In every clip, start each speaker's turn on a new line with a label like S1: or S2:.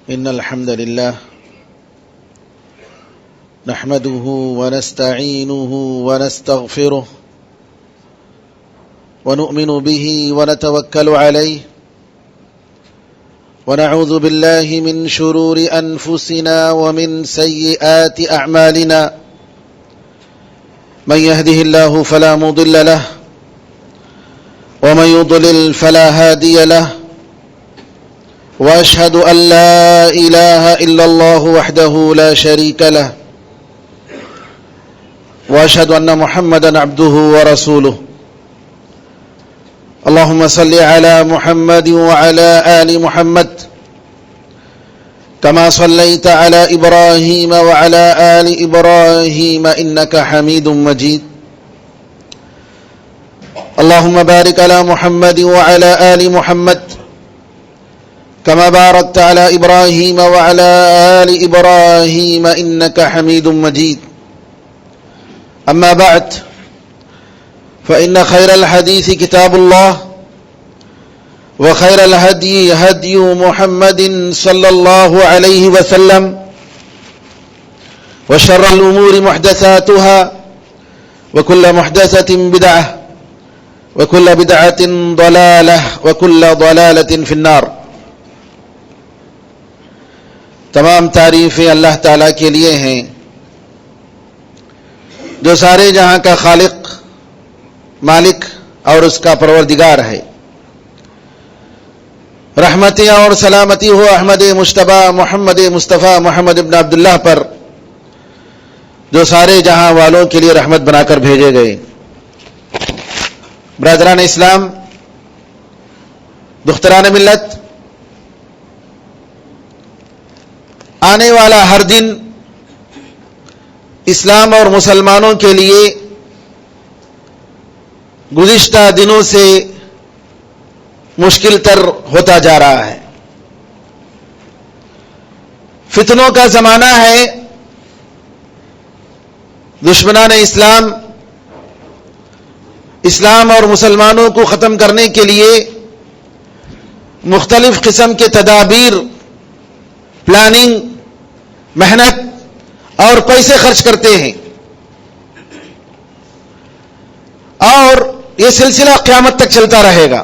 S1: إن الحمد لله نحمده ونستعينه ونستغفره ونؤمن به ونتوكل عليه ونعوذ بالله من شرور أنفسنا ومن سيئات أعمالنا من يهده الله فلا مضل له ومن يضلل فلا هادي له وأشهد أن لا إله إلا الله وحده لا شريك له وأشهد أن محمدا عبده ورسوله اللهم صل على محمد وعلى آل محمد كما صليت على إبراهيم وعلى آل إبراهيم إنك حميد مجيد اللهم بارك على محمد وعلى آل محمد كما باركت على إبراهيم وعلى آل إبراهيم إنك حميد مجيد أما بعد فإن خير الحديث كتاب الله وخير الهدي هدي محمد صلى الله عليه وسلم وشر الأمور محدثاتها وكل محدثة بدعة وكل بدعة ضلالة وكل ضلالة في النار. تمام تعریفیں اللہ تعالیٰ کے لیے ہیں جو سارے جہاں کا خالق، مالک اور اس کا پروردگار ہے. رحمتیں اور سلامتی ہو احمد مجتبیٰ محمد مصطفیٰ محمد ابن عبداللہ پر جو سارے جہاں والوں کے لیے رحمت بنا کر بھیجے گئے. برادران اسلام، دختران ملت، آنے والا ہر دن اسلام اور مسلمانوں کے لیے گزشتہ دنوں سے مشکل تر ہوتا جا رہا ہے. فتنوں کا زمانہ ہے. دشمنان اسلام اور مسلمانوں کو ختم کرنے کے لیے مختلف قسم کے تدابیر، پلاننگ، محنت اور پیسے خرچ کرتے ہیں، اور یہ سلسلہ قیامت تک چلتا رہے گا.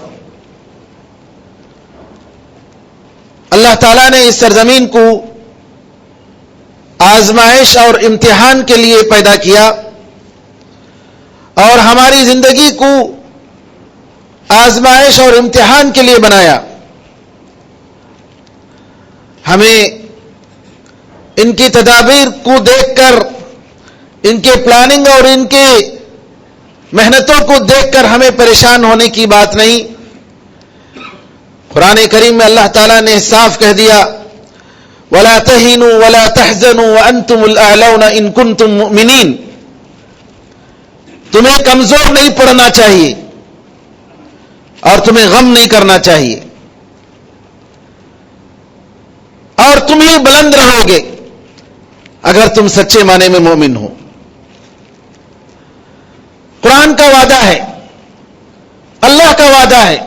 S1: اللہ تعالیٰ نے اس سرزمین کو آزمائش اور امتحان کے لیے پیدا کیا اور ہماری زندگی کو آزمائش اور امتحان کے لیے بنایا. ہمیں ان کی تدابیر کو دیکھ کر، ان کے پلاننگ اور ان کے محنتوں کو دیکھ کر ہمیں پریشان ہونے کی بات نہیں. قرآن کریم میں اللہ تعالیٰ نے صاف کہہ دیا، وَلَا تَهِنُوا وَلَا تَحْزَنُوا وَأَنْتُمُ الْأَعْلَوْنَ إِن كُنتُم مُؤْمِنِينَ. تمہیں کمزور نہیں پڑنا چاہیے اور تمہیں غم نہیں کرنا چاہیے، اور تم ہی بلند رہو گے اگر تم سچے معنی میں مومن ہو. قرآن کا وعدہ ہے، اللہ کا وعدہ ہے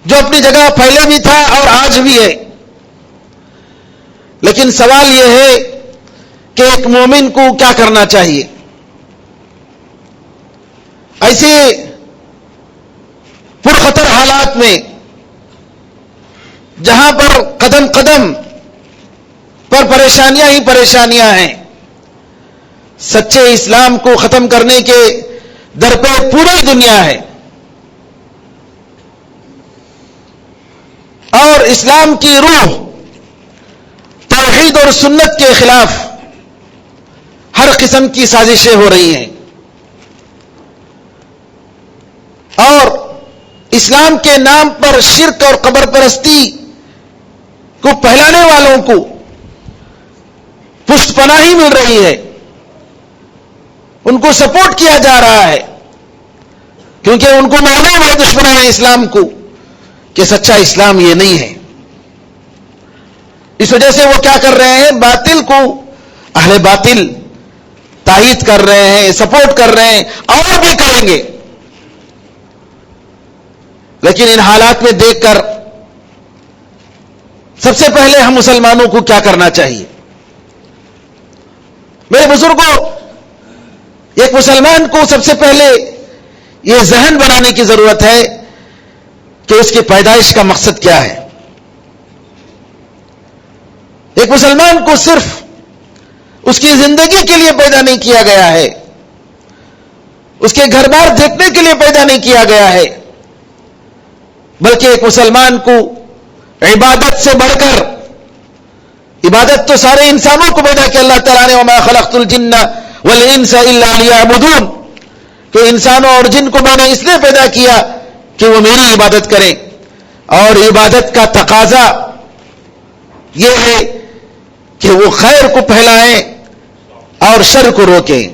S1: جو اپنی جگہ پہلے بھی تھا اور آج بھی ہے. لیکن سوال یہ ہے کہ ایک مومن کو کیا کرنا چاہیے ایسے پرخطر حالات میں، جہاں پر قدم قدم پر پریشانیاں ہی پریشانیاں ہیں. سچے اسلام کو ختم کرنے کے در پہ پوری دنیا ہے، اور اسلام کی روح توحید اور سنت کے خلاف ہر قسم کی سازشیں ہو رہی ہیں، اور اسلام کے نام پر شرک اور قبر پرستی کو پھیلانے والوں کو پشت پناہی مل رہی ہے، ان کو سپورٹ کیا جا رہا ہے، کیونکہ ان کو معلوم ہے دشمنان اسلام کو کہ سچا اسلام یہ نہیں ہے. اس وجہ سے وہ کیا کر رہے ہیں؟ باطل کو اہل باطل تائید کر رہے ہیں، سپورٹ کر رہے ہیں، اور بھی کریں گے. لیکن ان حالات میں دیکھ کر سب سے پہلے ہم مسلمانوں کو کیا کرنا چاہیے؟ میرے بزرگوں، ایک مسلمان کو سب سے پہلے یہ ذہن بنانے کی ضرورت ہے کہ اس کی پیدائش کا مقصد کیا ہے۔ ایک مسلمان کو صرف اس کی زندگی کے لیے پیدا نہیں کیا گیا ہے، اس کے گھر بار دیکھنے کے لیے پیدا نہیں کیا گیا ہے، بلکہ ایک مسلمان کو عبادت سے بڑھ کر، عبادت تو سارے انسانوں کو پیدا کیا اللہ تعالیٰ نے، وَمَا خَلَقْتُ الْجِنَّ وَالْإِنسَ إِلَّا لِيَعْبُدُونَ، کہ انسانوں اور جن کو میں نے اس لیے پیدا کیا کہ وہ میری عبادت کریں، اور عبادت کا تقاضا یہ ہے کہ وہ خیر کو پھیلائیں اور شر کو روکیں،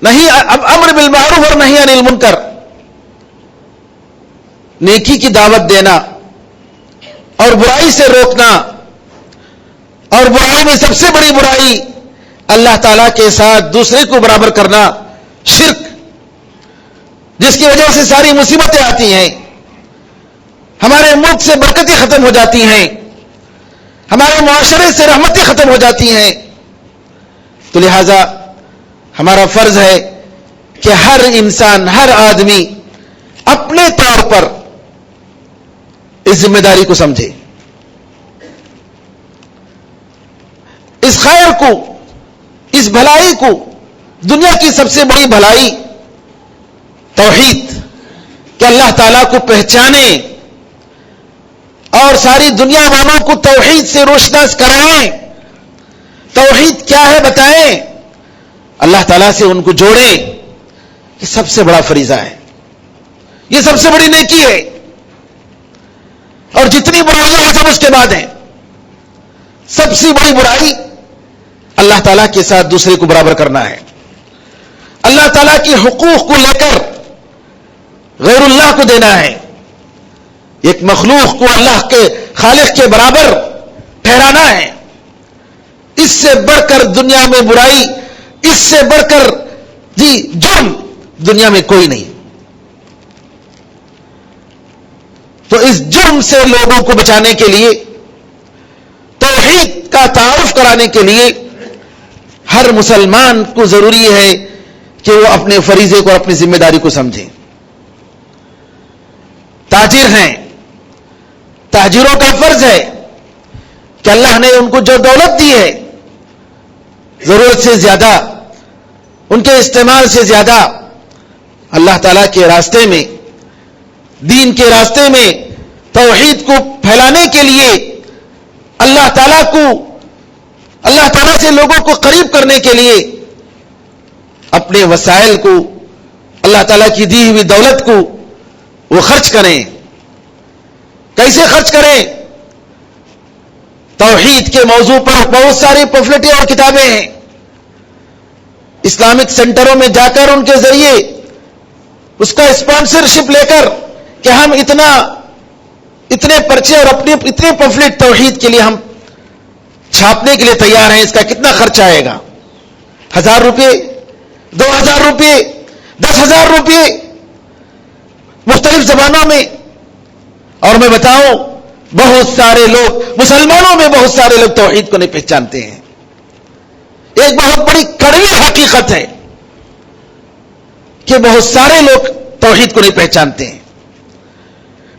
S1: نہیں امر بالمعروف اور نہی عن المنکر، نیکی کی دعوت دینا اور برائی سے روکنا، اور برائی میں سب سے بڑی برائی اللہ تعالیٰ کے ساتھ دوسرے کو برابر کرنا، شرک، جس کی وجہ سے ساری مصیبتیں آتی ہیں، ہمارے ملک سے برکتیں ختم ہو جاتی ہیں، ہمارے معاشرے سے رحمتیں ختم ہو جاتی ہیں۔ تو لہذا ہمارا فرض ہے کہ ہر انسان، ہر آدمی اپنے طور پر اس ذمہ داری کو سمجھے، اس خیر کو، اس بھلائی کو، دنیا کی سب سے بڑی بھلائی توحید، کہ اللہ تعالیٰ کو پہچانے اور ساری دنیا والوں کو توحید سے روشناس کرائیں، توحید کیا ہے بتائیں، اللہ تعالیٰ سے ان کو جوڑیں۔ یہ سب سے بڑا فریضہ ہے، یہ سب سے بڑی نیکی ہے، اور جتنی برائیاں ہیں سب اس کے بعد ہیں۔ سب سے بڑی برائی اللہ تعالیٰ کے ساتھ دوسرے کو برابر کرنا ہے، اللہ تعالیٰ کے حقوق کو لے کر غیر اللہ کو دینا ہے، ایک مخلوق کو اللہ کے خالق کے برابر ٹھہرانا ہے۔ اس سے بڑھ کر دنیا میں برائی، اس سے بڑھ کر جرم دنیا میں کوئی نہیں۔ تو اس جرم سے لوگوں کو بچانے کے لیے، توحید کا تعارف کرانے کے لیے ہر مسلمان کو ضروری ہے کہ وہ اپنے فریضے کو، اپنی ذمہ داری کو سمجھے۔ تاجر ہیں، تاجروں کا فرض ہے کہ اللہ نے ان کو جو دولت دی ہے، ضرورت سے زیادہ، ان کے استعمال سے زیادہ اللہ تعالیٰ کے راستے میں، دین کے راستے میں، توحید کو پھیلانے کے لیے، اللہ تعالیٰ سے لوگوں کو قریب کرنے کے لیے اپنے وسائل کو، اللہ تعالیٰ کی دی ہوئی دولت کو وہ خرچ کریں۔ کیسے خرچ کریں؟ توحید کے موضوع پر بہت ساری پمفلٹیں اور کتابیں ہیں، اسلامک سینٹروں میں جا کر ان کے ذریعے اس کا اسپانسرشپ لے کر کہ ہم اتنے پرچے اور اتنے پمفلٹ توحید کے لیے ہم چھاپنے کے لیے تیار ہیں، اس کا کتنا خرچ آئے گا؟ 1000 روپے، 2000 روپے، 10,000 روپے، مختلف زبانوں میں۔ اور میں بتاؤں، بہت سارے لوگ، مسلمانوں میں بہت سارے لوگ توحید کو نہیں پہچانتے ہیں۔ ایک بہت بڑی کڑوی حقیقت ہے کہ بہت سارے لوگ توحید کو نہیں پہچانتے ہیں۔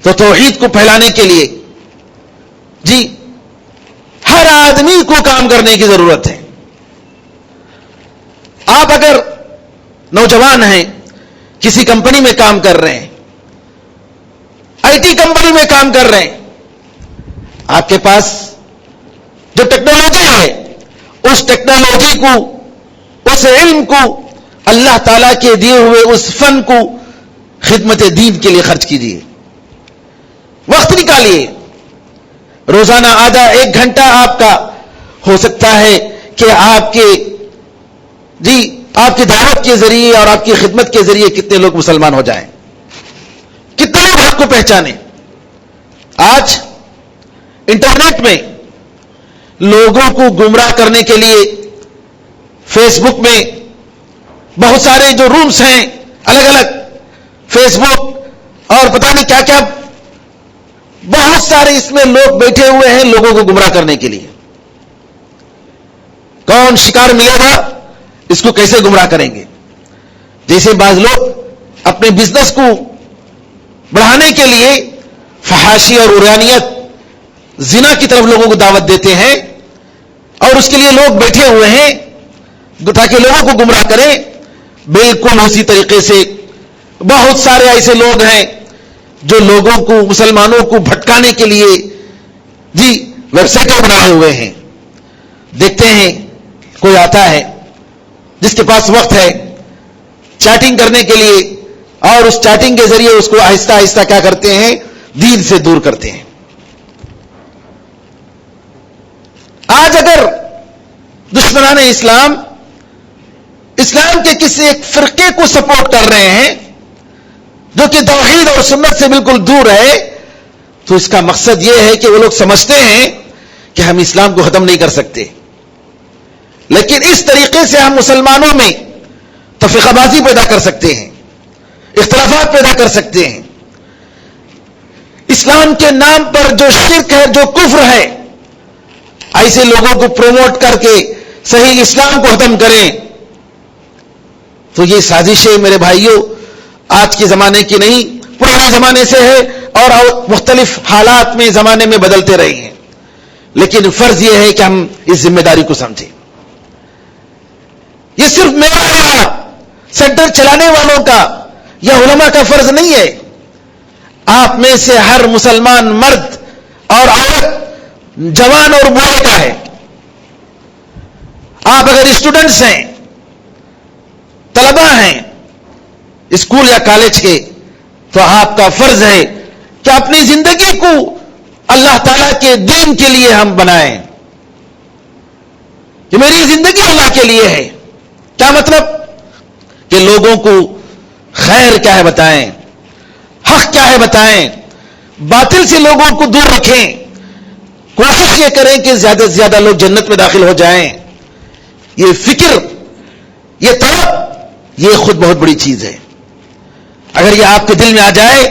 S1: تو توحید کو پھیلانے کے لیے ہر آدمی کو کام کرنے کی ضرورت ہے۔ آپ اگر نوجوان ہیں، کسی کمپنی میں کام کر رہے ہیں، IT کمپنی میں کام کر رہے ہیں، آپ کے پاس جو ٹیکنالوجی ہے، اس ٹیکنالوجی کو، اس علم کو، اللہ تعالیٰ کے دیے ہوئے اس فن کو خدمت دین کے لیے خرچ کیجیے، وقت نکالیے۔ روزانہ آدھا 1 گھنٹہ آپ کا ہو سکتا ہے کہ آپ کی دعوت کے ذریعے اور آپ کی خدمت کے ذریعے کتنے لوگ مسلمان ہو جائیں، کتنے لوگ حق کو پہچانے۔ آج انٹرنیٹ میں لوگوں کو گمراہ کرنے کے لیے فیس بک میں بہت سارے جو رومز ہیں، الگ الگ فیس بک اور پتہ نہیں کیا کیا بہت سارے اس میں لوگ بیٹھے ہوئے ہیں لوگوں کو گمراہ کرنے کے لیے. کون شکار ملے گا, اس کو کیسے گمراہ کریں گے. جیسے بعض لوگ اپنے بزنس کو بڑھانے کے لیے فحاشی اور عریانیت, زنا کی طرف لوگوں کو دعوت دیتے ہیں, اور اس کے لیے لوگ بیٹھے ہوئے ہیں تاکہ لوگوں کو گمراہ کریں. بالکل اسی طریقے سے بہت سارے ایسے لوگ ہیں جو لوگوں کو, مسلمانوں کو بھٹکانے کے لیے ویب سائٹیں بنائے ہوئے ہیں. دیکھتے ہیں کوئی آتا ہے جس کے پاس وقت ہے چیٹنگ کرنے کے لیے, اور اس چیٹنگ کے ذریعے اس کو آہستہ آہستہ کیا کرتے ہیں, دین سے دور کرتے ہیں. آج اگر دشمنان اسلام اسلام کے کسی ایک فرقے کو سپورٹ کر رہے ہیں جو کہ توحید اور سنت سے بالکل دور ہے, تو اس کا مقصد یہ ہے کہ وہ لوگ سمجھتے ہیں کہ ہم اسلام کو ختم نہیں کر سکتے, لیکن اس طریقے سے ہم مسلمانوں میں تفرقہ بازی پیدا کر سکتے ہیں, اختلافات پیدا کر سکتے ہیں. اسلام کے نام پر جو شرک ہے, جو کفر ہے, ایسے لوگوں کو پروموٹ کر کے صحیح اسلام کو ختم کریں. تو یہ سازشیں میرے بھائیوں آج کے زمانے کی نہیں, پرانے زمانے سے ہے, اور مختلف حالات میں زمانے میں بدلتے رہے ہیں. لیکن فرض یہ ہے کہ ہم اس ذمہ داری کو سمجھیں. یہ صرف میرا یا سینٹر چلانے والوں کا یا علماء کا فرض نہیں ہے. آپ میں سے ہر مسلمان مرد اور عورت, جوان اور بوڑھے کا ہے. آپ اگر اسٹوڈنٹس ہیں, طلبہ ہیں اسکول یا کالج کے, تو آپ کا فرض ہے کہ اپنی زندگی کو اللہ تعالیٰ کے دین کے لیے ہم بنائیں. کہ میری زندگی اللہ کے لیے ہے. کیا مطلب؟ کہ لوگوں کو خیر کیا ہے بتائیں, حق کیا ہے بتائیں, باطل سے لوگوں کو دور رکھیں. کوشش یہ کریں کہ زیادہ سے زیادہ لوگ جنت میں داخل ہو جائیں. یہ فکر, یہ طلب, یہ خود بہت بڑی چیز ہے. اگر یہ آپ کے دل میں آ جائے,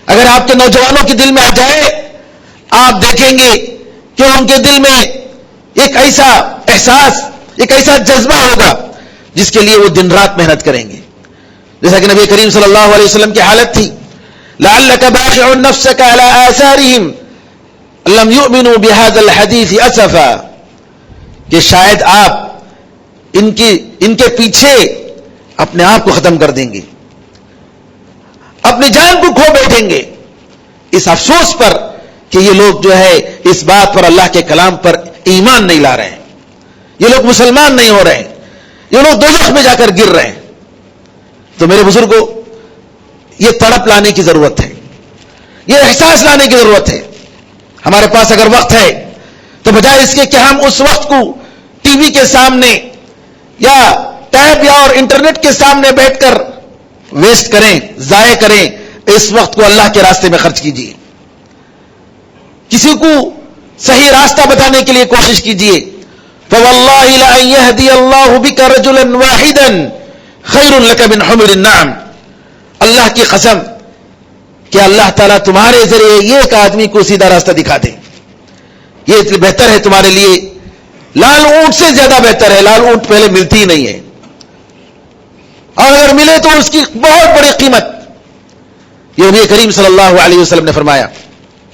S1: اگر آپ کے نوجوانوں کے دل میں آ جائے, آپ دیکھیں گے کہ ان کے دل میں ایک ایسا احساس, ایک ایسا جذبہ ہوگا جس کے لیے وہ دن رات محنت کریں گے. جیسا کہ نبی کریم صلی اللہ علیہ وسلم کی حالت تھی, لعلک باخع نفسک علی آثارہم لم یؤمنوا بہذا الحدیث اسفا, کہ شاید آپ ان کے پیچھے اپنے آپ کو ختم کر دیں گے, اپنی جان کو کھو بیٹھیں گے اس افسوس پر کہ یہ لوگ جو ہے اس بات پر, اللہ کے کلام پر ایمان نہیں لا رہے ہیں, یہ لوگ مسلمان نہیں ہو رہے ہیں, یہ لوگ دوزخ میں جا کر گر رہے ہیں. تو میرے بزرگوں, یہ تڑپ لانے کی ضرورت ہے, یہ احساس لانے کی ضرورت ہے. ہمارے پاس اگر وقت ہے تو بجائے اس کے کہ ہم اس وقت کو ٹی وی کے سامنے یا ٹیب یا اور انٹرنیٹ کے سامنے بیٹھ کر ویسٹ کریں, ضائع کریں, اس وقت کو اللہ کے راستے میں خرچ کیجیے. کسی کو صحیح راستہ بتانے کے لیے کوشش کیجیے. فواللہ لأن یہدی اللہ بک رجلا واحدا خیر لک من حمر النعم, اللہ کی قسم کہ اللہ تعالیٰ تمہارے ذریعے ایک آدمی کو سیدھا راستہ دکھا دے, یہ بہتر ہے تمہارے لیے, لال اونٹ سے زیادہ بہتر ہے. لال اونٹ پہلے ملتی ہی نہیں ہے, اور اگر ملے تو اس کی بہت بڑی قیمت. یہ نبی کریم صلی اللہ علیہ وسلم نے فرمایا.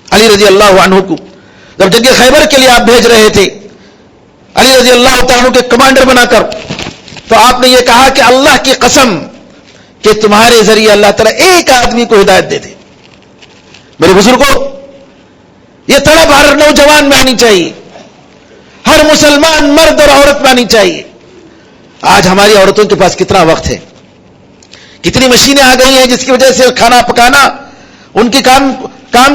S1: علی رضی اللہ عنہ کو جب جنگ خیبر کے لیے آپ بھیج رہے تھے, علی رضی اللہ تعالیٰ کے کمانڈر بنا کر, تو آپ نے یہ کہا کہ اللہ کی قسم کہ تمہارے ذریعے اللہ تعالیٰ ایک آدمی کو ہدایت دے دے. میرے بزرگوں, یہ طلب ہر نوجوان میں آنی چاہیے, ہر مسلمان مرد اور عورت میں آنی چاہیے. آج ہماری عورتوں کے پاس کتنا وقت ہے, کتنی مشینیں آ گئی ہیں جس کی وجہ سے کھانا پکانا, ان کی کام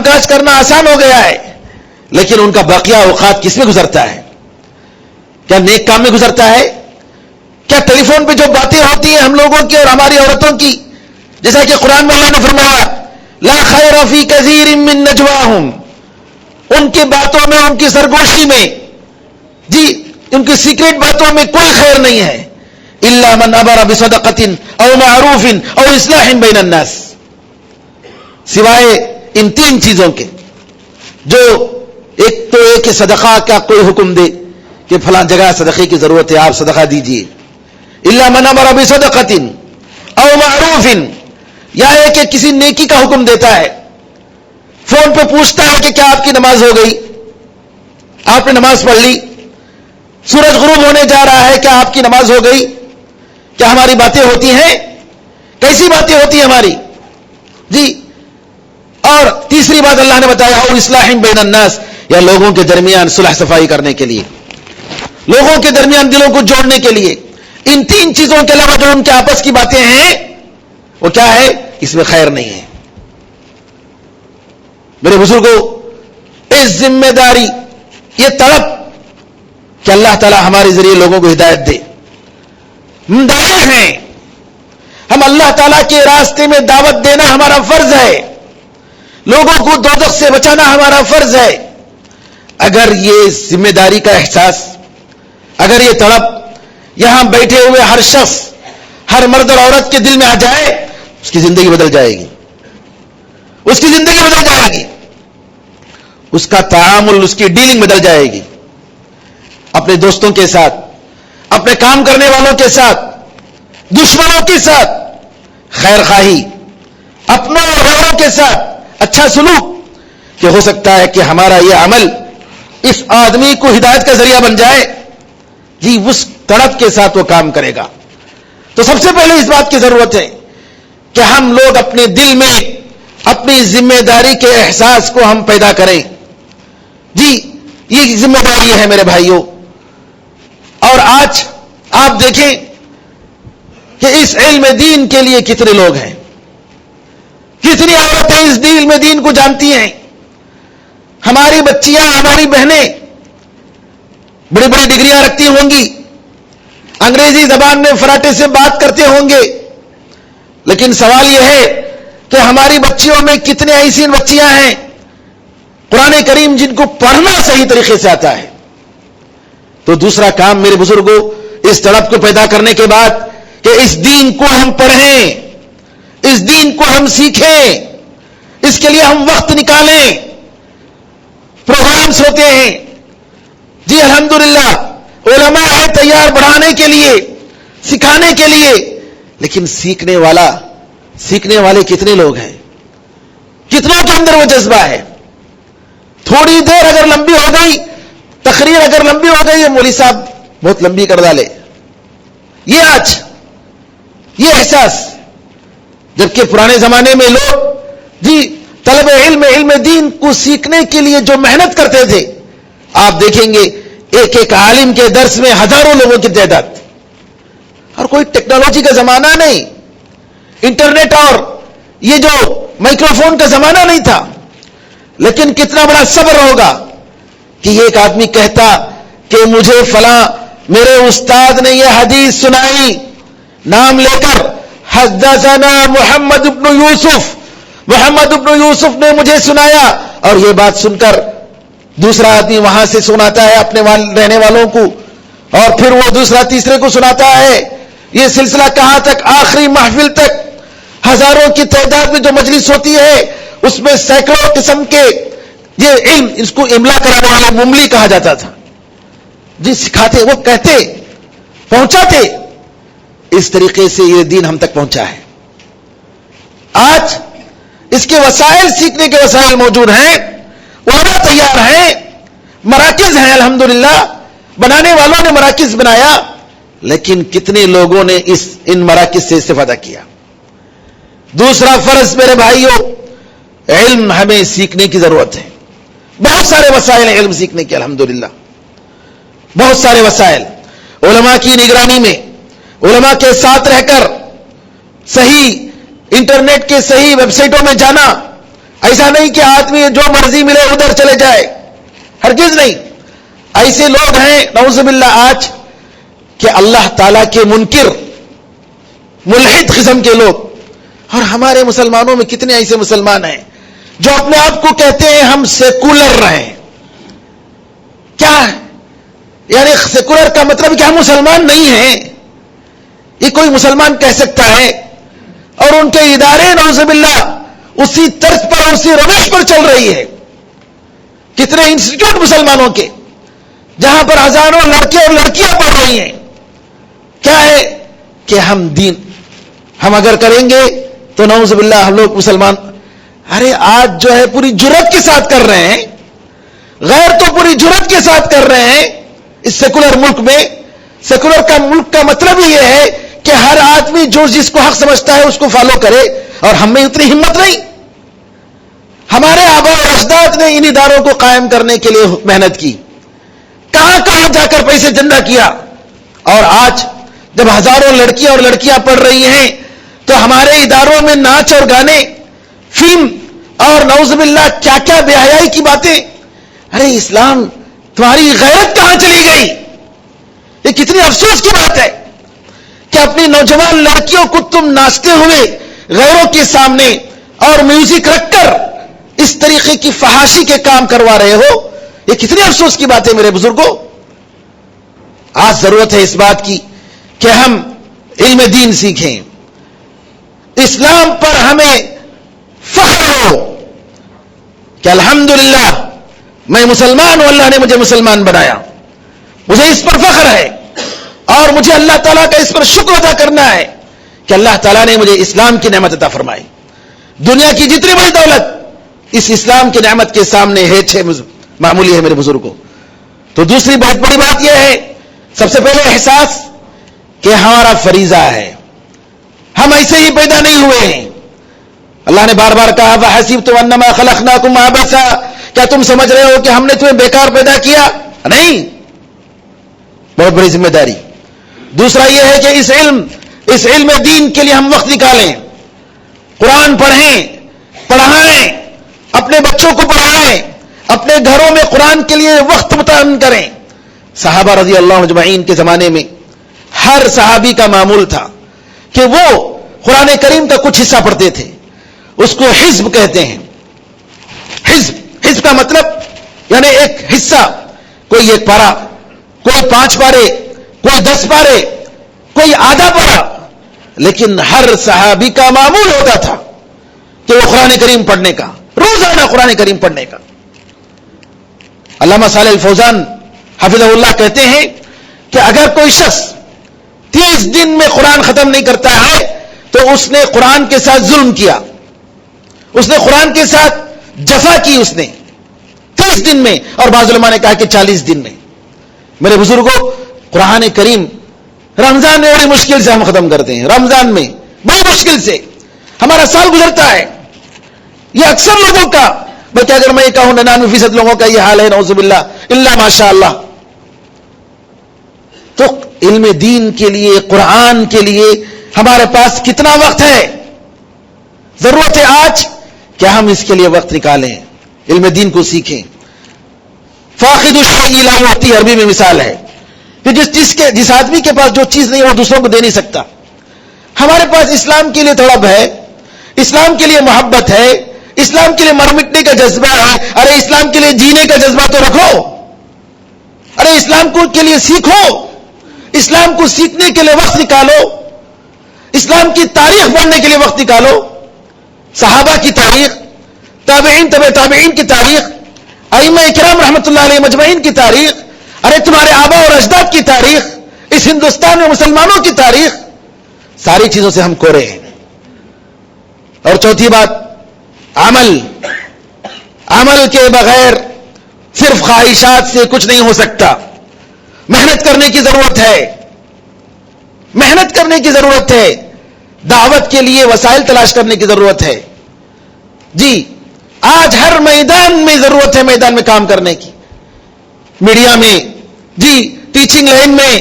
S1: کاج کرنا آسان ہو گیا ہے, لیکن ان کا باقیہ اوقات کس میں گزرتا ہے؟ کیا نیک کام میں گزرتا ہے؟ کیا ٹیلی فون پہ جو باتیں ہوتی ہیں ہم لوگوں کی اور ہماری عورتوں کی, جیسا کہ قرآن میں اللہ نے فرمایا لا خیر فی کثیر من نجواہم, ان کی باتوں میں, ان کی سرگوشی میں, ان کی سیکریٹ باتوں میں کوئی خیر نہیں ہے, الا من امر بصدقۃ او معروف او اصلاح بین الناس, سوائے ان تین چیزوں کے, جو ایک تو ایک صدقہ کا کوئی حکم دے کہ فلاں جگہ صدقے کی ضرورت ہے، آپ صدقہ دیجیے، الا من امر بصدقۃ او معروف، یا ایک کسی نیکی کا حکم دیتا ہے، فون پہ پوچھتا ہے کہ کیا آپ کی نماز ہو گئی، آپ نے نماز پڑھ لی، سورج غروب ہونے جا رہا ہے، کیا آپ کی نماز ہو گئی؟ کیا ہماری باتیں ہوتی ہیں؟ کیسی باتیں ہوتی ہیں ہماری؟ جی. اور تیسری بات اللہ نے بتایا او اصلاح بین الناس، یا لوگوں کے درمیان صلح صفائی کرنے کے لیے، لوگوں کے درمیان دلوں کو جوڑنے کے لیے. ان تین چیزوں کے علاوہ جو ان کے آپس کی باتیں ہیں وہ کیا ہے؟ اس میں خیر نہیں ہے. میرے بزرگوں، اس ذمہ داری، یہ طلب کہ اللہ تعالی ہمارے ذریعے لوگوں کو ہدایت دے، ہم داعی ہیں، ہم اللہ تعالیٰ کے راستے میں دعوت دینا ہمارا فرض ہے، لوگوں کو دوزخ سے بچانا ہمارا فرض ہے. اگر یہ ذمہ داری کا احساس، اگر یہ طلب یہاں بیٹھے ہوئے ہر شخص، ہر مرد اور عورت کے دل میں آ جائے، اس کی زندگی بدل جائے گی، اس کی زندگی بدل جائے گی، اس کا تعامل، اس کی ڈیلنگ بدل جائے گی، اپنے دوستوں کے ساتھ، اپنے کام کرنے والوں کے ساتھ، دشمنوں کے ساتھ خیر خواہی، اپنوں اور غیروں کے ساتھ اچھا سلوک، کہ ہو سکتا ہے کہ ہمارا یہ عمل اس آدمی کو ہدایت کا ذریعہ بن جائے. جی اس تڑپ کے ساتھ وہ کام کرے گا. تو سب سے پہلے اس بات کی ضرورت ہے کہ ہم لوگ اپنے دل میں اپنی ذمہ داری کے احساس کو ہم پیدا کریں. جی یہ ذمہ داری ہے میرے بھائیوں. اور آج آپ دیکھیں کہ اس علم دین کے لیے کتنے لوگ ہیں، کتنی عورتیں اس علم دین کو جانتی ہیں. ہماری بچیاں، ہماری بہنیں بڑی بڑی ڈگریاں رکھتی ہوں گی، انگریزی زبان میں فراٹے سے بات کرتے ہوں گے، لیکن سوال یہ ہے کہ ہماری بچیوں میں کتنے ایسی بچیاں ہیں قرآن کریم جن کو پڑھنا صحیح طریقے سے آتا ہے. تو دوسرا کام میرے بزرگوں، اس طلب کو پیدا کرنے کے بعد کہ اس دین کو ہم پڑھیں، اس دین کو ہم سیکھیں، اس کے لیے ہم وقت نکالیں. پروگرامز ہوتے ہیں، جی الحمدللہ علماء ہے تیار پڑھانے کے لیے، سکھانے کے لیے، لیکن سیکھنے والے کتنے لوگ ہیں؟ کتنوں کے اندر وہ جذبہ ہے؟ تھوڑی دیر اگر لمبی ہو گئی، تقریر اگر لمبی ہو گئی، یہ مولوی صاحب بہت لمبی کر ڈالے، یہ آج یہ احساس. جبکہ پرانے زمانے میں لوگ جی طلب علم دین کو سیکھنے کے لیے جو محنت کرتے تھے، آپ دیکھیں گے ایک ایک عالم کے درس میں ہزاروں لوگوں کی تعداد. اور کوئی ٹیکنالوجی کا زمانہ نہیں، انٹرنیٹ اور یہ جو مائکروفون کا زمانہ نہیں تھا، لیکن کتنا بڑا صبر ہوگا کہ ایک آدمی کہتا کہ مجھے فلاں میرے استاد نے یہ حدیث سنائی، نام لے کر حدثنا محمد ابن یوسف نے مجھے سنایا، اور یہ بات سن کر دوسرا آدمی وہاں سے سناتا ہے اپنے رہنے والوں کو، اور پھر وہ دوسرا تیسرے کو سناتا ہے. یہ سلسلہ کہاں تک؟ آخری محفل تک. ہزاروں کی تعداد میں جو مجلس ہوتی ہے اس میں سینکڑوں قسم کے یہ علم، اس کو املا کرانے والا مملی کہا جاتا تھا، جی سکھاتے، وہ کہتے، پہنچاتے. اس طریقے سے یہ دین ہم تک پہنچا ہے. آج اس کے وسائل، سیکھنے کے وسائل موجود ہیں، علماء تیار ہیں، مراکز ہیں، الحمدللہ بنانے والوں نے مراکز بنایا، لیکن کتنے لوگوں نے ان مراکز سے استفادہ کیا؟ دوسرا فرض میرے بھائیوں، علم ہمیں سیکھنے کی ضرورت ہے. بہت سارے وسائل ہیں علم سیکھنے کے، الحمدللہ بہت سارے وسائل. علماء کی نگرانی میں، علماء کے ساتھ رہ کر، صحیح انٹرنیٹ کے صحیح ویب سائٹوں میں جانا. ایسا نہیں کہ آدمی جو مرضی ملے ادھر چلے جائے، ہرگز نہیں. ایسے لوگ ہیں نعوذ باللہ آج کہ اللہ تعالیٰ کے منکر، ملحد قسم کے لوگ. اور ہمارے مسلمانوں میں کتنے ایسے مسلمان ہیں جو اپنے آپ کو کہتے ہیں ہم سیکولر ہیں. کیا یعنی سیکولر کا مطلب کہ ہم مسلمان نہیں ہیں؟ یہ کوئی مسلمان کہہ سکتا ہے؟ اور ان کے ادارے نعوذ باللہ اسی طرز پر، اسی روش پر چل رہی ہے. کتنے انسٹیٹیوٹ مسلمانوں کے جہاں پر ہزاروں لڑکے اور لڑکیاں پڑھ رہی ہیں. کیا ہے کہ ہم اگر کریں گے تو نعوذ باللہ ہم لوگ مسلمان. ارے آج جو ہے پوری جرات کے ساتھ کر رہے ہیں, غیر تو پوری جرات کے ساتھ کر رہے ہیں اس سیکولر ملک میں. سیکولر کا ملک کا مطلب یہ ہے کہ ہر آدمی جو جس کو حق سمجھتا ہے اس کو فالو کرے, اور ہم میں اتنی ہمت نہیں. ہمارے آباء و اجداد نے ان اداروں کو قائم کرنے کے لیے محنت کی, کہاں کہاں جا کر پیسے چندہ کیا, اور آج جب ہزاروں لڑکیاں اور لڑکیاں پڑھ رہی ہیں تو ہمارے اداروں میں ناچ اور گانے, فلم اور نعوذ باللہ کیا کیا بے حیائی کی باتیں. ارے اسلام تمہاری غیرت کہاں چلی گئی؟ یہ کتنی افسوس کی بات ہے کہ اپنی نوجوان لڑکیوں کو تم ناچتے ہوئے غیروں کے سامنے اور میوزک رکھ کر اس طریقے کی فحاشی کے کام کروا رہے ہو. یہ کتنی افسوس کی بات ہے میرے بزرگوں. آج ضرورت ہے اس بات کی کہ ہم علم دین سیکھیں, اسلام پر ہمیں فخر ہو کہ الحمدللہ میں مسلمان ہوں, اللہ نے مجھے مسلمان بنایا, مجھے اس پر فخر ہے, اور مجھے اللہ تعالیٰ کا اس پر شکر ادا کرنا ہے کہ اللہ تعالیٰ نے مجھے اسلام کی نعمت عطا فرمائی. دنیا کی جتنی بڑی دولت اس اسلام کی نعمت کے سامنے ہے معمولی ہے میرے بزرگوں. تو دوسری بہت بڑی بات یہ ہے, سب سے پہلے احساس کہ ہمارا فریضہ ہے, ہم ایسے ہی پیدا نہیں ہوئے ہیں. اللہ نے بار بار کہا وَحَسِبْتُمْ أَنَّمَا خَلَقْنَاكُمْ عَبَثًا, کیا تم سمجھ رہے ہو کہ ہم نے تمہیں بیکار پیدا کیا؟ نہیں, بہت بڑی ذمہ داری. دوسرا یہ ہے کہ اس علم دین کے لیے ہم وقت نکالیں, قرآن پڑھیں, پڑھائیں, اپنے بچوں کو پڑھائیں, اپنے گھروں میں قرآن کے لیے وقت متعین کریں. صحابہ رضی اللہ عنہم اجمعین کے زمانے میں ہر صحابی کا معمول تھا کہ وہ قرآن کریم کا کچھ حصہ پڑھتے تھے. اس کو حزب کہتے ہیں. حزب کا مطلب یعنی ایک حصہ, کوئی ایک پارہ, کوئی 5 پارے, کوئی 10 پارے, کوئی آدھا پارہ, لیکن ہر صحابی کا معمول ہوتا تھا کہ وہ قرآن کریم پڑھنے کا, روزانہ قرآن کریم پڑھنے کا. علامہ صالح الفوزان حفظہ اللہ کہتے ہیں کہ اگر کوئی شخص 30 دن میں قرآن ختم نہیں کرتا ہے تو اس نے قرآن کے ساتھ ظلم کیا, اس نے قرآن کے ساتھ جفا کی, اس نے 30 دن میں, اور بعض علماء نے کہا کہ 40 دن میں. میرے بزرگوں, قرآن کریم رمضان میں بڑی مشکل سے ہم ختم کرتے ہیں, رمضان میں بڑی مشکل سے ہمارا سال گزرتا ہے. یہ اکثر لوگوں کا, بلکہ اگر میں یہ کہوں 99% لوگوں کا یہ حال ہے نعوذ باللہ الا ماشاء اللہ. تو علم دین کے لیے, قرآن کے لیے ہمارے پاس کتنا وقت ہے؟ ضرورت ہے آج کہ ہم اس کے لیے وقت نکالیں, علم دین کو سیکھیں. فاقد الشیء لا یعطی عربی میں مثال ہے کہ جس آدمی کے پاس جو چیز نہیں وہ دوسروں کو دے نہیں سکتا. ہمارے پاس اسلام کے لیے تھوڑا ہے, اسلام کے لیے محبت ہے, اسلام کے لیے مر مٹنے کا جذبہ ہے. ارے اسلام کے لیے جینے کا جذبہ تو رکھو, ارے اسلام کو کے لیے سیکھو, اسلام کو سیکھنے کے لیے وقت نکالو, اسلام کی تاریخ پڑھنے کے لیے وقت نکالو. صحابہ کی تاریخ, تابعین تبع تابعین کی تاریخ, ائمہ اکرام رحمۃ اللہ علیہ مجمعین کی تاریخ, ارے تمہارے آباء اور اجداد کی تاریخ, اس ہندوستان میں مسلمانوں کی تاریخ, ساری چیزوں سے ہم کورے ہیں. اور چوتھی بات, عمل کے بغیر صرف خواہشات سے کچھ نہیں ہو سکتا. محنت کرنے کی ضرورت ہے, محنت کرنے کی ضرورت ہے, دعوت کے لیے وسائل تلاش کرنے کی ضرورت ہے. جی آج ہر میدان میں ضرورت ہے میدان میں کام کرنے کی, میڈیا میں, جی ٹیچنگ لائن میں,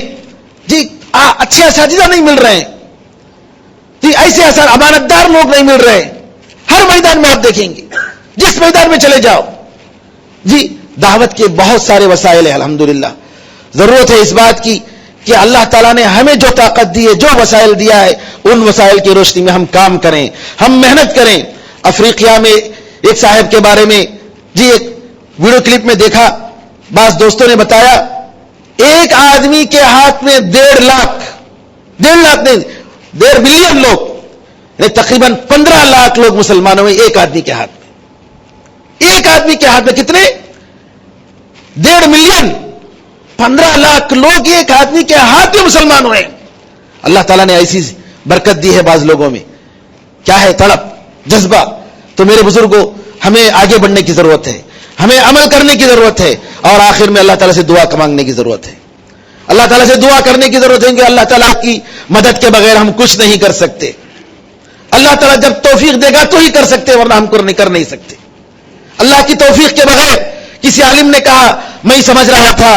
S1: جی اچھے اساتذہ نہیں مل رہے ہیں, جی ایسے امانتدار لوگ نہیں مل رہے. ہر میدان میں آپ دیکھیں گے, جس میدان میں چلے جاؤ, جی دعوت کے بہت سارے وسائل ہیں الحمدللہ. ضرورت ہے اس بات کی کہ اللہ تعالیٰ نے ہمیں جو طاقت دی ہے, جو وسائل دیا ہے, ان وسائل کی روشنی میں ہم کام کریں, ہم محنت کریں. افریقہ میں ایک صاحب کے بارے میں جی ایک ویڈیو کلپ میں دیکھا, بعض دوستوں نے بتایا, ایک آدمی کے ہاتھ میں 1.5 لاکھ نہیں 1.5 بلین لوگ, یعنی تقریباً 15 لاکھ لوگ مسلمانوں میں ایک آدمی کے ہاتھ میں, ایک آدمی کے ہاتھ میں کتنے 1.5 ملین 15 لاکھ لوگ ایک آدمی کے ہاتھ میں مسلمان ہوئے. اللہ تعالیٰ نے ایسی برکت دی ہے بعض لوگوں میں. کیا ہے؟ تڑپ، جذبہ. تو میرے بزرگوں، ہمیں آگے بڑھنے کی ضرورت ہے، ہمیں عمل کرنے کی ضرورت ہے، اور آخر میں اللہ تعالیٰ سے دعا مانگنے کی ضرورت ہے. اللہ تعالیٰ سے دعا کرنے کی ضرورت ہے کہ اللہ تعالیٰ کی مدد کے بغیر ہم کچھ نہیں کر سکتے. اللہ تعالیٰ جب توفیق دے گا تو ہی کر سکتے، ورنہ ہم کر نہیں سکتے. اللہ کی توفیق کے بغیر. کسی عالم نے کہا، میں ہی سمجھ رہا تھا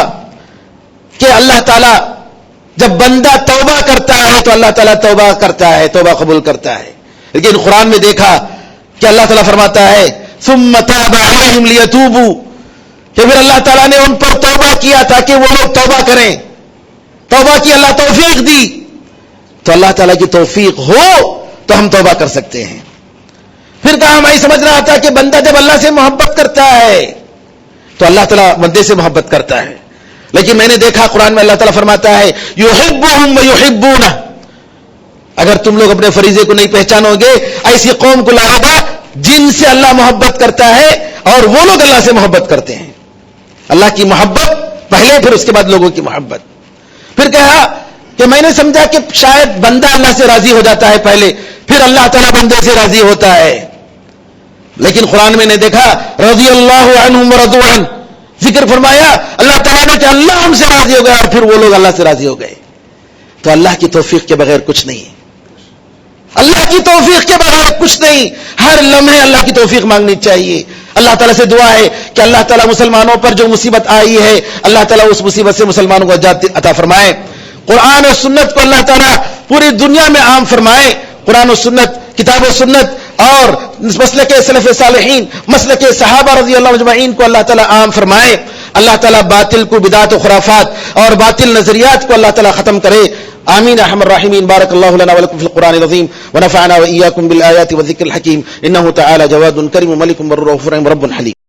S1: کہ اللہ تعالیٰ جب بندہ توبہ کرتا ہے تو اللہ تعالیٰ توبہ کرتا ہے، توبہ قبول کرتا ہے. لیکن قرآن میں دیکھا کہ اللہ تعالیٰ فرماتا ہے ثم تاب علیہم لیتوبوا، کہ پھر اللہ تعالیٰ نے ان پر توبہ کیا تاکہ وہ لوگ توبہ کریں. توبہ کی اللہ توفیق دی. تو اللہ تعالیٰ کی توفیق ہو تو ہم توبہ کر سکتے ہیں. پھر کہا، میں سمجھ رہا تھا کہ بندہ جب اللہ سے محبت کرتا ہے تو اللہ تعالیٰ بندے سے محبت کرتا ہے. لیکن میں نے دیکھا قرآن میں اللہ تعالیٰ فرماتا ہے یحبہم ویحبونہ. اگر تم لوگ اپنے فریضے کو نہیں پہچانو گے، ایسی قوم کو لاؤ گا جن سے اللہ محبت کرتا ہے اور وہ لوگ اللہ سے محبت کرتے ہیں. اللہ کی محبت پہلے، پھر اس کے بعد لوگوں کی محبت. پھر کہا کہ میں نے سمجھا کہ شاید بندہ اللہ سے راضی ہو جاتا ہے پہلے، پھر اللہ تعالیٰ بندے سے راضی ہوتا ہے. لیکن قرآن میں نے دیکھا رضی اللہ عنہم ورضوا عنہ، ذکر فرمایا اللہ تعالیٰ نے کہ اللہ ہم سے راضی ہو گیا، اور پھر وہ لوگ اللہ سے راضی ہو گئے. تو اللہ کی توفیق کے بغیر کچھ نہیں. اللہ کی توفیق کے بغیر کچھ نہیں. ہر لمحے اللہ کی توفیق مانگنی چاہیے. اللہ تعالیٰ سے دعا ہے کہ اللہ تعالیٰ مسلمانوں پر جو مصیبت آئی ہے، اللہ تعالیٰ اس مصیبت سے مسلمانوں کو نجات عطا فرمائے. قرآن و سنت کو اللہ تعالیٰ پوری دنیا میں عام فرمائے. قرآن و سنت، کتاب و سنت اور مسلک سلف صالحین، مسلک صحابہ رضی اللہ اجمعین کو اللہ تعالیٰ عام فرمائے. اللہ تعالیٰ باطل کو، بدعات و خرافات اور باطل نظریات کو اللہ تعالیٰ ختم کرے. آمین ارحم الراحمین. بارک اللہ لنا ولکم فی القرآن العظیم ونفعنا وإیاکم بالآیات والذکر الحکیم. انہ تعالی جواد کریم ملک بر رؤوف رحیم رب حلیم.